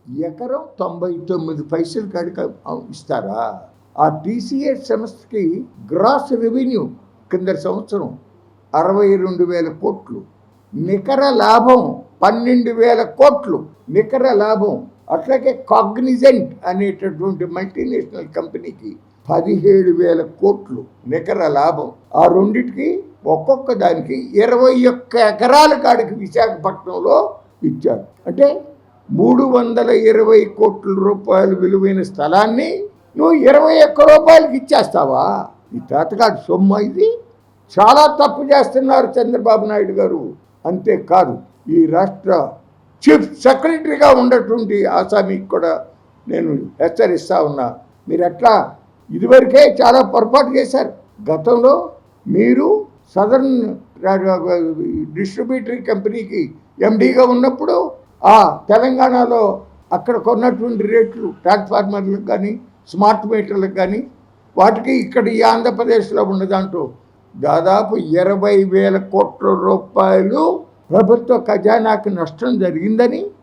ఎకరం 99 పైసలు కాడికి ఇస్తారా? ఆ టీసీఎస్ సంస్థకి గ్రాస్ రెవెన్యూ కింద సంవత్సరం 62,000 కోట్లు, నికర లాభం 12,000 కోట్లు నికర లాభం. అట్లాగే కాగ్నిజెంట్ అనేటటువంటి మల్టీనేషనల్ కంపెనీకి 17,000 కోట్లు నికర లాభం. ఆ రెండిటికి ఒక్కొక్క దానికి 21 ఎకరాల కాడికి విశాఖపట్నంలో ఇచ్చారు. అంటే 320 కోట్ల రూపాయలు విలువైన స్థలాన్ని నువ్వు 21 రూపాయలకి ఇచ్చేస్తావా? ఈ తాతగాడు సొమ్ము. ఇది చాలా తప్పు చేస్తున్నారు చంద్రబాబు నాయుడు గారు. అంతేకాదు, ఈ రాష్ట్ర చీఫ్ సెక్రటరీగా ఉన్నటువంటి ఆసామికి కూడా నేను హెచ్చరిస్తా ఉన్నా. మీరు ఎట్లా ఇదివరకే చాలా పొరపాటు చేశారు. గతంలో మీరు సదర్న్ డిస్ట్రిబ్యూటరీ కంపెనీకి ఎండీగా ఉన్నప్పుడు ఆ తెలంగాణలో అక్కడ కొన్నటువంటి రేట్లు ట్రాన్స్ఫార్మర్లకు కానీ స్మార్ట్ మీటర్లకు కానీ వాటికి ఇక్కడ ఈ ఆంధ్రప్రదేశ్లో ఉన్న దాంట్లో దాదాపు 20,000 కోట్ల రూపాయలు ప్రభుత్వ ఖజానాకు నష్టం జరిగిందని